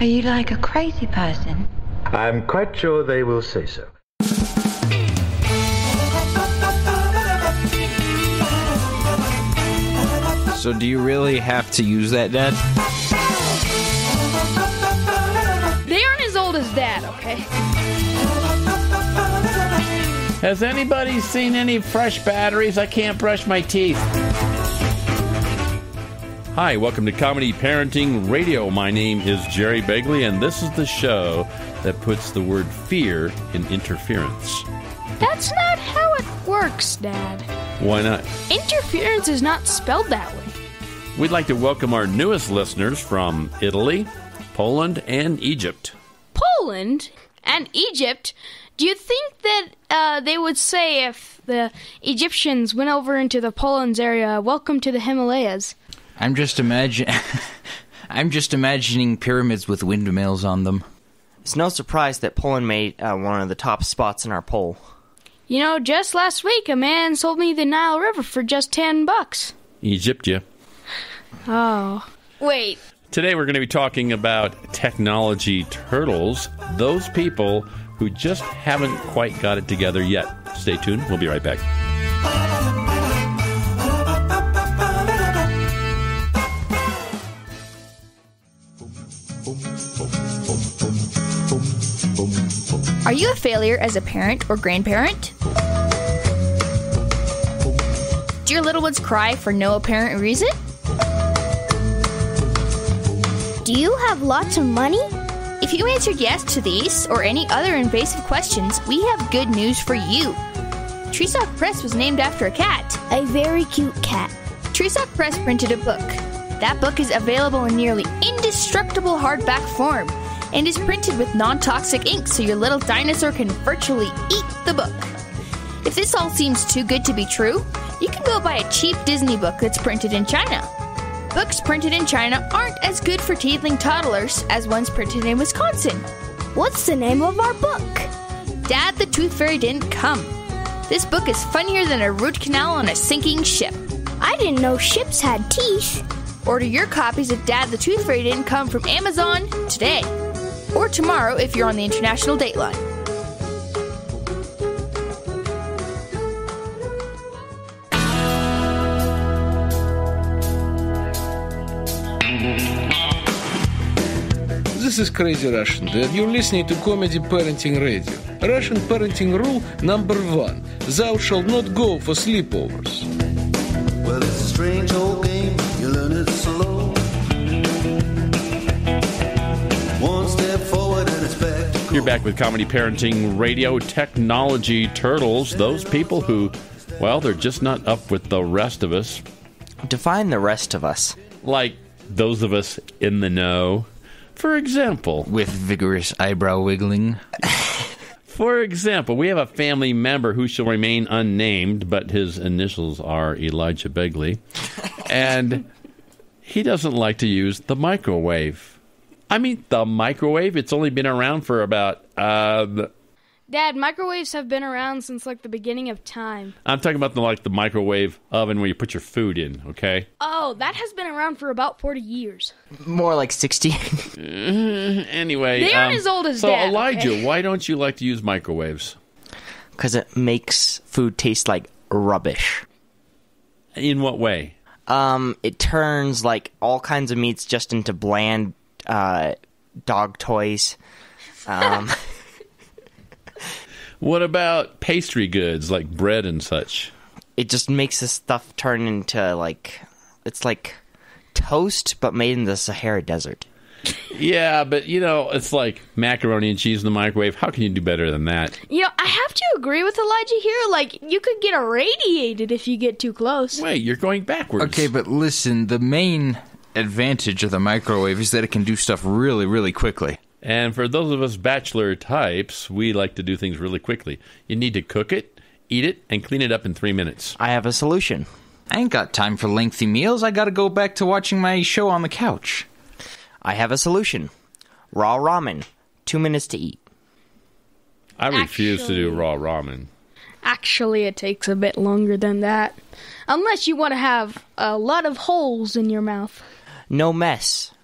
Are you like a crazy person? I'm quite sure they will say so. So do you really have to use that, Dad? They aren't as old as Dad, okay? Has anybody seen any fresh batteries? I can't brush my teeth. Hi, welcome to Comedy Parenting Radio. My name is Jerry Begley, and this is the show that puts the word fear in interference. That's not how it works, Dad. Why not? Interference is not spelled that way. We'd like to welcome our newest listeners from Italy, Poland, and Egypt. Poland and Egypt? Do you think that they would say if the Egyptians went over into the Poland's area, welcome to the Himalayas? I'm just imagining pyramids with windmills on them. It's no surprise that Poland made one of the top spots in our poll. You know, just last week, a man sold me the Nile River for just $10. Egypt, yeah. Oh. Wait. Today we're going to be talking about technology turtles, those people who just haven't quite got it together yet. Stay tuned. We'll be right back. Are you a failure as a parent or grandparent? Do your little ones cry for no apparent reason? Do you have lots of money? If you answered yes to these or any other invasive questions, we have good news for you. Treesock Press was named after a cat. A very cute cat. Treesock Press printed a book. That book is available in nearly indestructible hardback form and is printed with non-toxic ink so your little dinosaur can virtually eat the book. If this all seems too good to be true, you can go buy a cheap Disney book that's printed in China. Books printed in China aren't as good for teething toddlers as ones printed in Wisconsin. What's the name of our book? Dad the Tooth Fairy Didn't Come. This book is funnier than a root canal on a sinking ship. I didn't know ships had teeth. Order your copies of Dad the Tooth Fairy Didn't Come from Amazon today. Or tomorrow if you're on the international dateline. This is Crazy Russian, and you're listening to Comedy Parenting Radio. Russian parenting rule number 1. Thou shalt not go for sleepovers. Well, it's a strange old game. You learn it slow. One step forward and it's back to go. You're back with Comedy Parenting Radio. Technology turtles, those people who, well, they're just not up with the rest of us. Define the rest of us. Like those of us in the know. For example, with vigorous eyebrow wiggling. For example, we have a family member who shall remain unnamed, but his initials are Elijah Begley, and he doesn't like to use the microwave. I mean, the microwave, it's only been around for about, Dad, microwaves have been around since, like, the beginning of time. I'm talking about the microwave oven where you put your food in, okay? Oh, that has been around for about 40 years. More like 60. Anyway. They aren't as old as Dad. So, Elijah, okay? Why don't you like to use microwaves? Because it makes food taste like rubbish. In what way? It turns, like, all kinds of meats just into bland, dog toys. What about pastry goods like bread and such? It just makes this stuff turn into, like, it's like toast, but made in the Sahara Desert. Yeah, but, you know, it's like macaroni and cheese in the microwave. How can you do better than that? You know, I have to agree with Elijah here. Like, you could get irradiated if you get too close. Wait, you're going backwards. Okay, but listen, the main advantage of the microwave is that it can do stuff really, really quickly. And for those of us bachelor types, we like to do things really quickly. You need to cook it, eat it, and clean it up in 3 minutes. I have a solution. I ain't got time for lengthy meals. I gotta go back to watching my show on the couch. I have a solution. Raw ramen. 2 minutes to eat. I refuse to do raw ramen. Actually, it takes a bit longer than that. Unless you want to have a lot of holes in your mouth. No mess.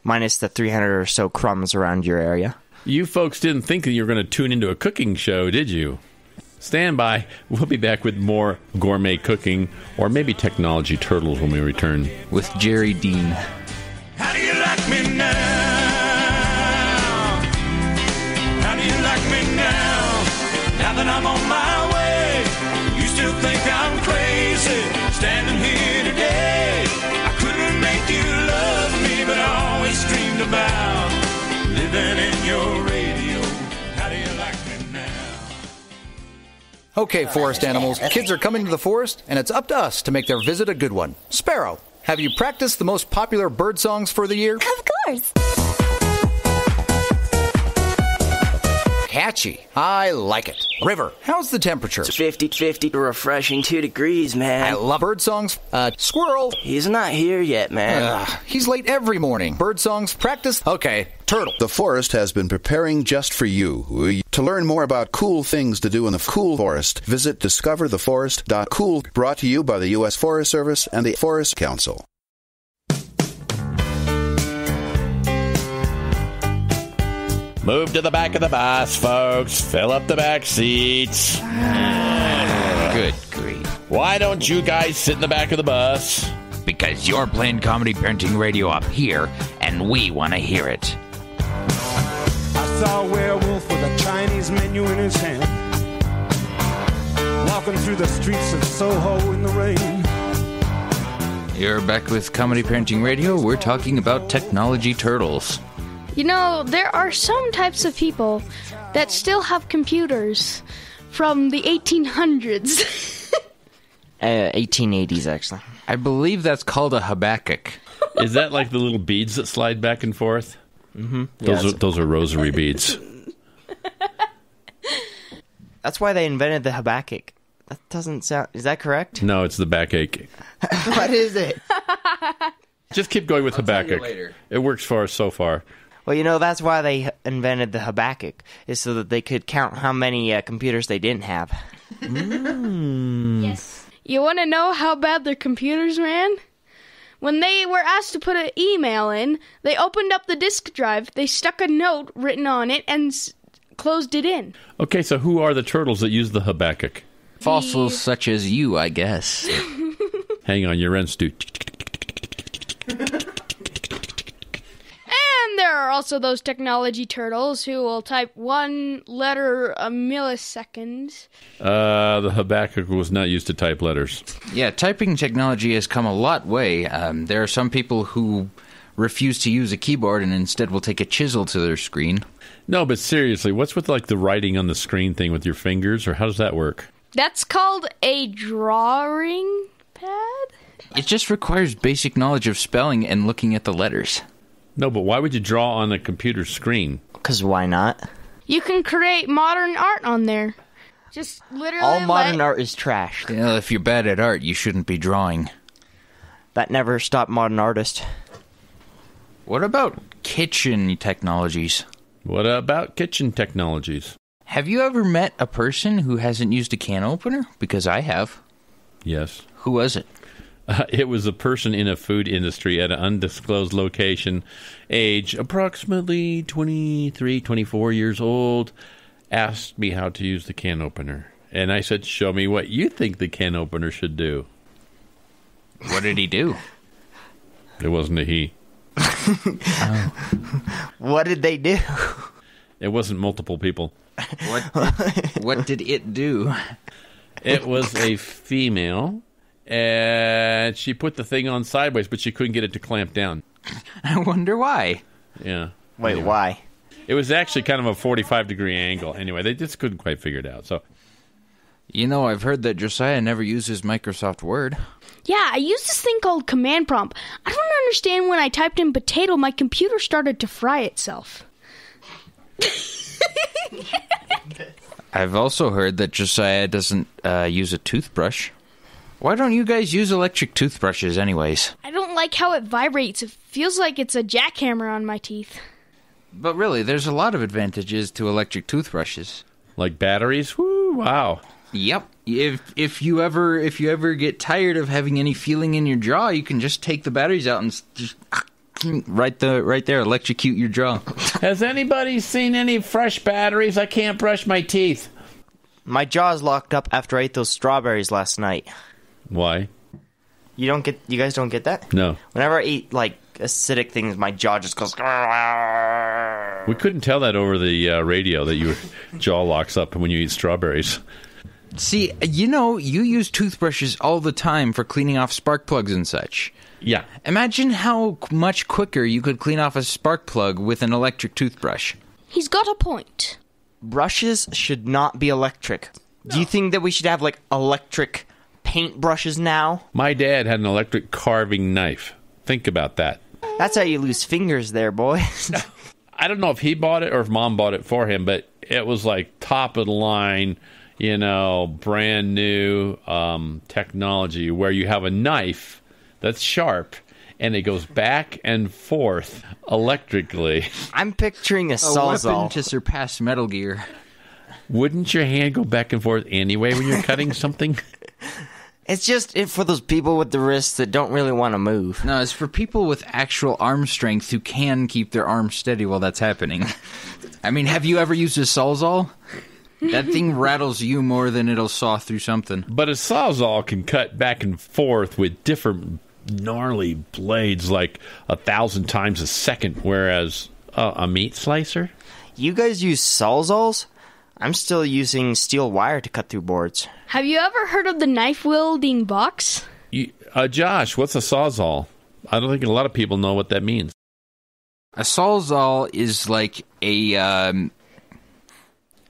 minus the 300 or so crumbs around your area. You folks didn't think that you were going to tune into a cooking show, did you? Stand by. We'll be back with more gourmet cooking or maybe technology turtles when we return. With Jerry Dean. How do you like me now? How do you like me now? Now that I'm on my way, you still think I'm crazy standing here today. I couldn't make you love me, but I always dreamed about living in your radio. How do you like me now? Okay, forest animals, kids are coming to the forest, and it's up to us to make their visit a good one. Sparrow, have you practiced the most popular bird songs for the year? Of course. Catchy. I like it. River, how's the temperature? It's 50, refreshing 2 degrees, man. I love bird songs. Squirrel. He's not here yet, man. He's late every morning. Bird songs, practice. Okay, turtle. The forest has been preparing just for you. To learn more about cool things to do in the cool forest, visit discovertheforest.cool, brought to you by the U.S. Forest Service and the Forest Council. Move to the back of the bus, folks. Fill up the back seats. Good grief. Why don't you guys sit in the back of the bus? Because you're playing comedy parenting radio up here, and we want to hear it. I saw a werewolf with a Chinese menu in his hand, walking through the streets of Soho in the rain. You're back with Comedy Parenting Radio. We're talking about technology turtles. You know, there are some types of people that still have computers from the 1800s. 1880s, actually. I believe that's called a Habakkuk. Is that like the little beads that slide back and forth? Mm-hmm. Those are rosary beads. That's why they invented the Habakkuk. That doesn't sound... Is that correct? No, it's the backache. What is it? Just keep going with Habakkuk. It works for us so far. Well, you know, that's why they invented the Habakkuk, is so that they could count how many computers they didn't have. Yes. You want to know how bad their computers ran? When they were asked to put an email in, they opened up the disk drive, they stuck a note written on it, and closed it in. Okay, so who are the turtles that use the Habakkuk? Fossils such as you, I guess. Hang on, your ends do. And there are also those technology turtles who will type one letter a millisecond. The Habakkuk was not used to type letters. Yeah, typing technology has come a lot way. There are some people who refuse to use a keyboard and instead will take a chisel to their screen. No, but seriously, what's with like the writing on the screen thing with your fingers, or how does that work? That's called a drawing pad? It just requires basic knowledge of spelling and looking at the letters. No, but why would you draw on a computer screen? Because why not? You can create modern art on there. Just literally all modern art is trash. You know, if you're bad at art, you shouldn't be drawing. That never stopped modern artists. What about kitchen technologies? What about kitchen technologies? Have you ever met a person who hasn't used a can opener? Because I have. Yes. Who was it? It was a person in a food industry at an undisclosed location, age approximately 23, 24 years old, asked me how to use the can opener. And I said, show me what you think the can opener should do. What did he do? It wasn't a he. What did they do? It wasn't multiple people. What did it do? It was a female, and she put the thing on sideways, but she couldn't get it to clamp down. I wonder why. Yeah. Wait, anyway. Why? It was actually kind of a 45-degree angle. Anyway, they just couldn't quite figure it out. So, you know, I've heard that Josiah never uses Microsoft Word. Yeah, I use this thing called command prompt. I don't understand when I typed in potato, my computer started to fry itself. I've also heard that Josiah doesn't use a toothbrush. Why don't you guys use electric toothbrushes anyways? I don't like how it vibrates. It feels like it's a jackhammer on my teeth. But really, there's a lot of advantages to electric toothbrushes. Like batteries? Woo, wow. Yep. If you ever get tired of having any feeling in your jaw, you can just take the batteries out and just Right there, electrocute your jaw. Has anybody seen any fresh batteries? I can't brush my teeth. My jaw's locked up after I ate those strawberries last night. Why? You guys don't get that? No. Whenever I eat, like, acidic things, my jaw just goes... We couldn't tell that over the radio that your jaw locks up when you eat strawberries. See, you use toothbrushes all the time for cleaning off spark plugs and such. Yeah. Imagine how much quicker you could clean off a spark plug with an electric toothbrush. He's got a point. Brushes should not be electric. No. Do you think that we should have, like, electric paint brushes now? My dad had an electric carving knife. Think about that. That's how you lose fingers there, boy. I don't know if he bought it or if Mom bought it for him, but it was like top of the line, brand new technology where you have a knife that's sharp and it goes back and forth electrically. I'm picturing a Sawzall. A weapon to surpass Metal Gear. Wouldn't your hand go back and forth anyway when you're cutting something? It's just for those people with the wrists that don't really want to move. No, it's for people with actual arm strength who can keep their arms steady while that's happening. I mean, have you ever used a Sawzall? That thing rattles you more than it'll saw through something. But a Sawzall can cut back and forth with different gnarly blades like 1,000 times a second, whereas a meat slicer? You guys use Sawzalls? I'm still using steel wire to cut through boards. Have you ever heard of the knife-wielding box? Josh, what's a Sawzall? I don't think a lot of people know what that means. A Sawzall is like a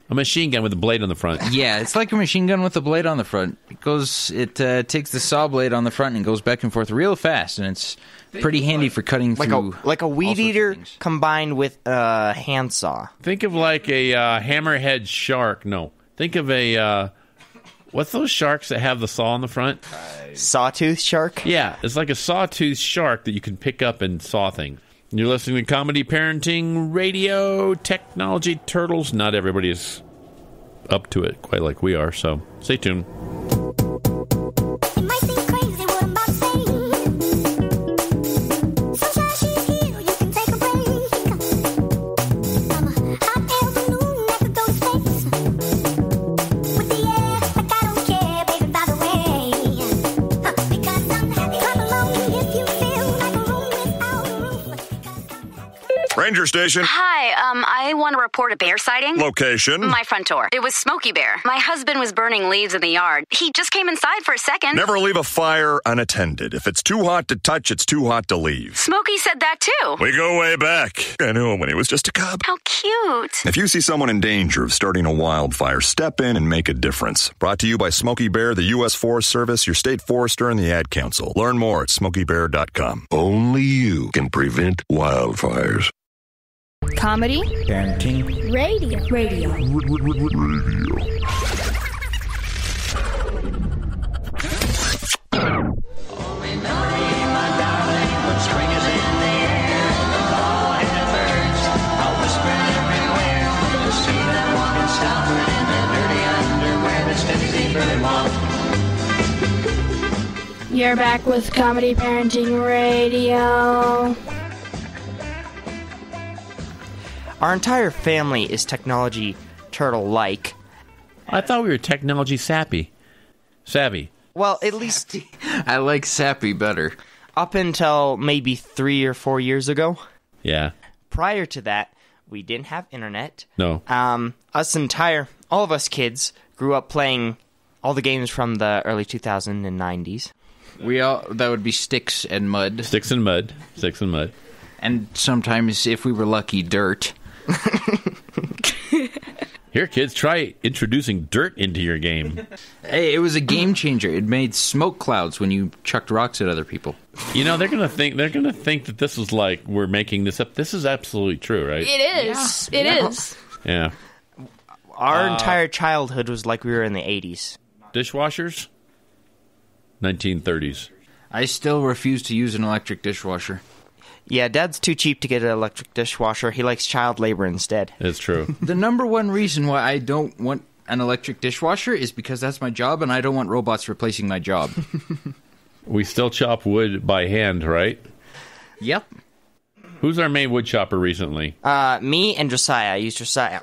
machine gun with a blade on the front. Yeah, it's like a machine gun with a blade on the front. It takes the saw blade on the front and goes back and forth real fast, and it's pretty handy for cutting through. Like a weed eater combined with a handsaw. Think of like a hammerhead shark. No, think of a what's those sharks that have the saw on the front? Sawtooth shark. Yeah, it's like a sawtooth shark that you can pick up and saw things. You're listening to Comedy Parenting Radio, Technology Turtles. Not everybody is up to it quite like we are, so stay tuned. Ranger Station. Hi, I want to report a bear sighting. Location. My front door. It was Smokey Bear. My husband was burning leaves in the yard. He just came inside for a second. Never leave a fire unattended. If it's too hot to touch, it's too hot to leave. Smokey said that too. We go way back. I knew him when he was just a cub. How cute. If you see someone in danger of starting a wildfire, step in and make a difference. Brought to you by Smokey Bear, the U.S. Forest Service, your state forester, and the Ad Council. Learn more at smokeybear.com. Only you can prevent wildfires. Comedy. Parenting. Radio. You're back with Comedy Parenting Radio. Our entire family is technology turtle-like. I thought we were technology savvy. Well, at least... I like sappy better. Up until maybe 3 or 4 years ago. Yeah. Prior to that, we didn't have internet. No. All of us kids grew up playing all the games from the early 2000s and 90s. That would be Sticks and Mud. Sticks and Mud. And sometimes, if we were lucky, Dirt. Here, kids, try introducing dirt into your game. Hey, it was a game changer. It made smoke clouds when you chucked rocks at other people. You know, they're gonna think that this is like we're making this up. This is absolutely true, right? It is. Yeah. It is. Yeah. Our entire childhood was like we were in the 80s. Dishwashers? 1930s. I still refuse to use an electric dishwasher. Yeah, Dad's too cheap to get an electric dishwasher. He likes child labor instead. It's true. The number one reason why I don't want an electric dishwasher is because that's my job, and I don't want robots replacing my job. We still chop wood by hand, right? Yep. Who's our main wood chopper recently? Me and Josiah. I used Josiah.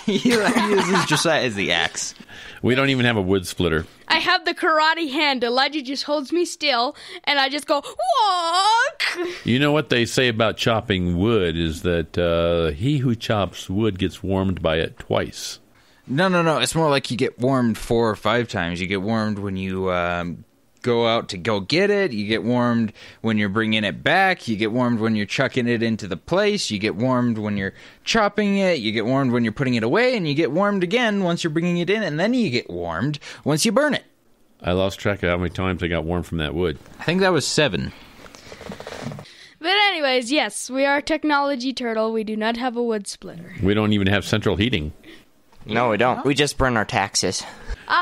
He uses Josiah as the axe. We don't even have a wood splitter. I have the karate hand. Elijah just holds me still, and I just go, walk! You know what they say about chopping wood is that he who chops wood gets warmed by it twice. No. It's more like you get warmed 4 or 5 times. You get warmed when you go out to go get it. You get warmed when you're bringing it back. You get warmed when you're chucking it into the place. You get warmed when you're chopping it. You get warmed when you're putting it away. And you get warmed again once you're bringing it in. And then you get warmed once you burn it. I lost track of how many times I got warmed from that wood. I think that was 7. But anyways, yes, we are a technology turtle. We do not have a wood splitter. We don't even have central heating. No, we don't. We just burn our taxes.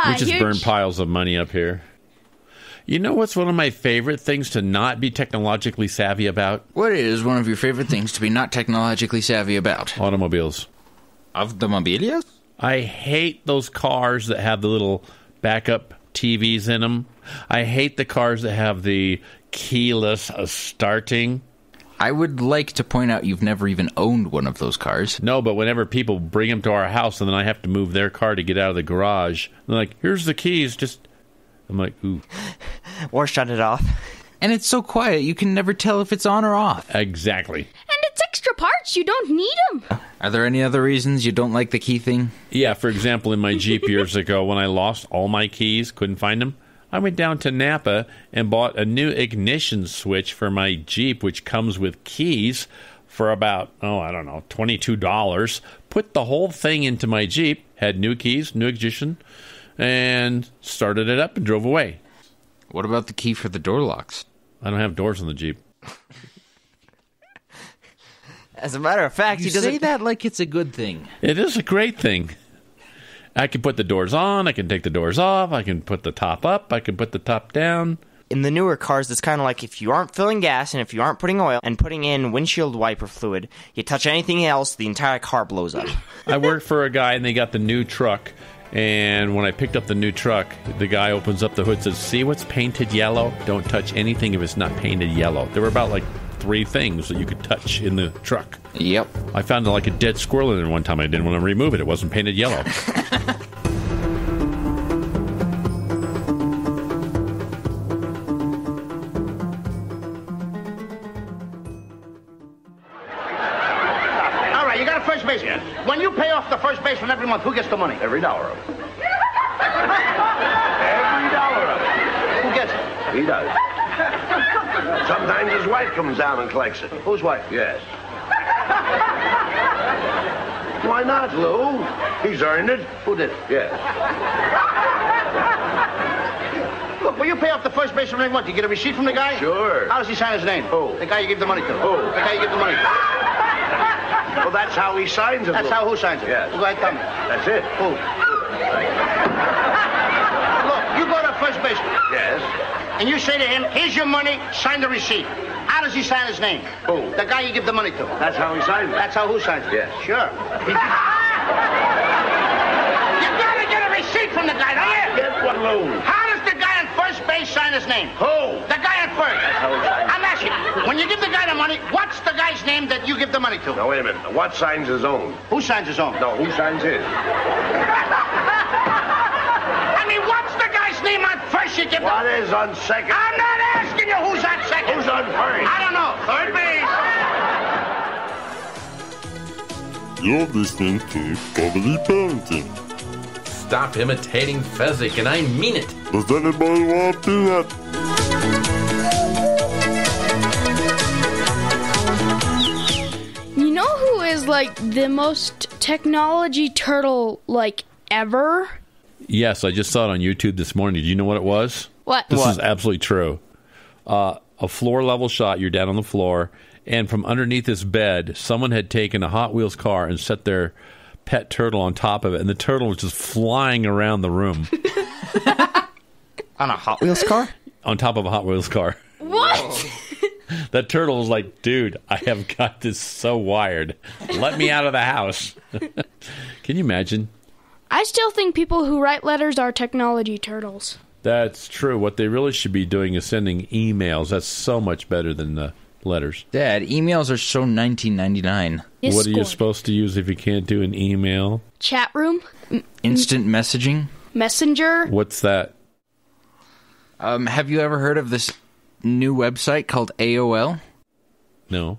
We just burn piles of money up here. You know what's one of my favorite things to not be technologically savvy about? What is one of your favorite things to be not technologically savvy about? Automobiles. Automobiles? I hate those cars that have the little backup TVs in them. I hate the cars that have the keyless starting. I would like to point out you've never even owned one of those cars. No, but whenever people bring them to our house and then I have to move their car to get out of the garage, they're like, here's the keys, I'm like, ooh. Or shut it off. And it's so quiet, you can never tell if it's on or off. Exactly. And it's extra parts. You don't need them. Are there any other reasons you don't like the key thing? Yeah, for example, in my Jeep years ago, when I lost all my keys, couldn't find them, I went down to Napa and bought a new ignition switch for my Jeep, which comes with keys for about, $22. Put the whole thing into my Jeep, had new keys, new ignition, and started it up and drove away. What about the key for the door locks? I don't have doors on the Jeep. As a matter of fact, you say that like it's a good thing. It is a great thing. I can put the doors on, I can take the doors off, I can put the top up, I can put the top down. In the newer cars, it's kind of like if you aren't filling gas and if you aren't putting oil and putting in windshield wiper fluid, you touch anything else, the entire car blows up. I worked for a guy and they got the new truck. And when I picked up the new truck, the guy opens up the hood and says, see what's painted yellow? Don't touch anything if it's not painted yellow. There were about 3 things that you could touch in the truck. Yep. I found a dead squirrel in there one time. I didn't want to remove it. It wasn't painted yellow. All right, you got a first baseman. Yes. When you pay off the first baseman every month, who gets the money? Every dollar of it. Every dollar of it. Who gets it? He does. Sometimes his wife comes down and collects it. Whose wife? Yes. Why not, Lou? He's earned it. Who did it? Yes. Look, when you pay off the first baseman every month, you get a receipt from the guy? Sure. How does he sign his name? Who? The guy you give the money to. Who? The guy you give the money to. Well, that's how he signs it. That's how who signs it? Yes. Go ahead, tell me. That's it. Who? Look, you go to first baseman. Yes. And you say to him, here's your money, sign the receipt. How does he sign his name? Who? The guy you give the money to. That's how he signs it. That's how who signs it? Yes. Sure. You gotta get a receipt from the guy, don't you? Get one, Lou. How does the guy on first base sign his name? Who? The guy on first. That's how he signs it. I'm asking you, when you give the guy the money, what's the guy's name that you give the money to? Now, wait a minute. What signs his own? Who signs his own? No, who signs his? I mean, what's the guy's name on first you give the... What is on second? I'm not asking you who's on second. Who's on first? I don't know. Third base. You're listening to Comedy Parenting. Stop imitating Fezzik, and I mean it. Does anybody want to do that? You know who is the most technology turtle ever? Yes, I just saw it on YouTube this morning. Do you know what it was? What? This is absolutely true. A floor-level shot. You're down on the floor, and from underneath this bed, someone had taken a Hot Wheels car and set their pet turtle on top of it, and the turtle was just flying around the room. On a Hot Wheels car? On top of a Hot Wheels car. What? That turtle was like, dude, I have got this so wired. Let me out of the house. Can you imagine? I still think people who write letters are technology turtles. That's true. What they really should be doing is sending emails. That's so much better than the letters. Dad, emails are so 1999. What are you supposed to use if you can't do an email? Chat room. Instant messaging. Messenger. What's that? Have you ever heard of this new website called AOL? No.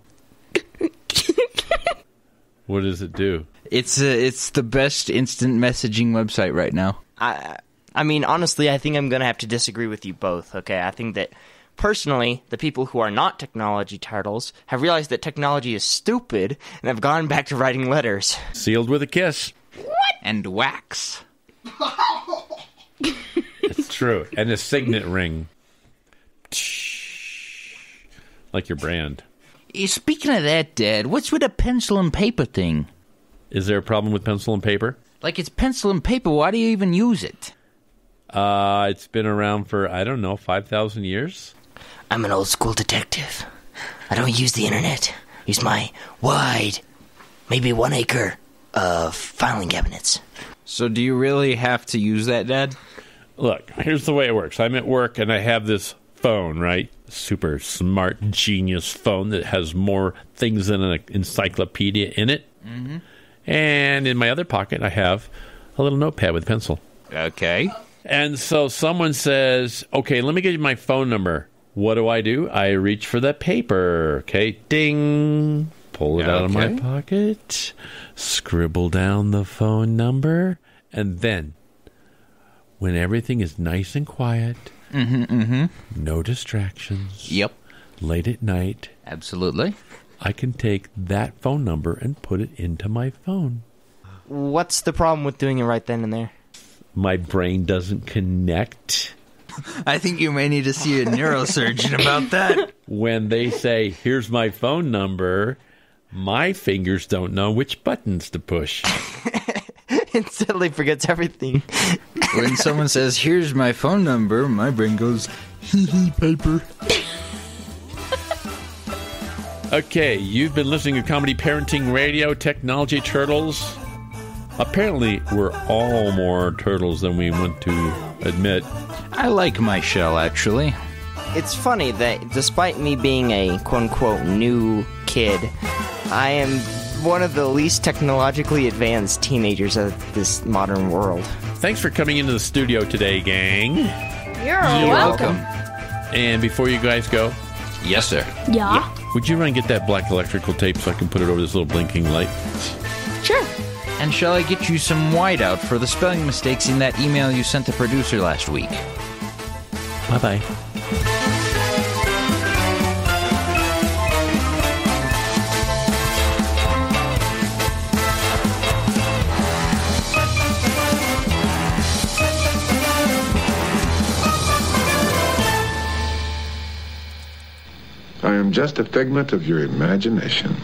What does it do? It's the best instant messaging website right now. I mean, honestly, I think I'm going to have to disagree with you both, okay? I think that, personally, the people who are not technology turtles have realized that technology is stupid and have gone back to writing letters. Sealed with a kiss. What? And wax. It's true. And a signet ring. Like your brand. Speaking of that, Dad, what's with a pencil and paper thing? Is there a problem with pencil and paper? Like, it's pencil and paper. Why do you even use it? It's been around for, 5,000 years? I'm an old school detective. I don't use the internet. Use my wide, maybe 1 acre of filing cabinets. So do you really have to use that, Dad? Look, here's the way it works. I'm at work and I have this phone, right? Super smart, genius phone that has more things than an encyclopedia in it. Mm-hmm. And in my other pocket, I have a little notepad with a pencil. Okay. And so someone says, okay, let me give you my phone number. What do? I reach for the paper. Okay, ding. Pull it out of my pocket. Scribble down the phone number. And then, when everything is nice and quiet, no distractions. Yep. Late at night. Absolutely. I can take that phone number and put it into my phone. What's the problem with doing it right then and there? My brain doesn't connect. I think you may need to see a neurosurgeon about that. When they say, here's my phone number, my fingers don't know which buttons to push. It suddenly forgets everything. When someone says, here's my phone number, my brain goes, hee paper. Okay, you've been listening to Comedy Parenting Radio, Technology Turtles. Apparently, we're all more turtles than we want to admit. I like my shell, actually. It's funny that despite me being a quote-unquote new kid, I am one of the least technologically advanced teenagers of this modern world. Thanks for coming into the studio today, gang. You're welcome. And before you guys go... Yes, sir. Yeah? Would you run and get that black electrical tape so I can put it over this little blinking light? Sure. And shall I get you some whiteout for the spelling mistakes in that email you sent the producer last week? Bye-bye. I am just a figment of your imagination.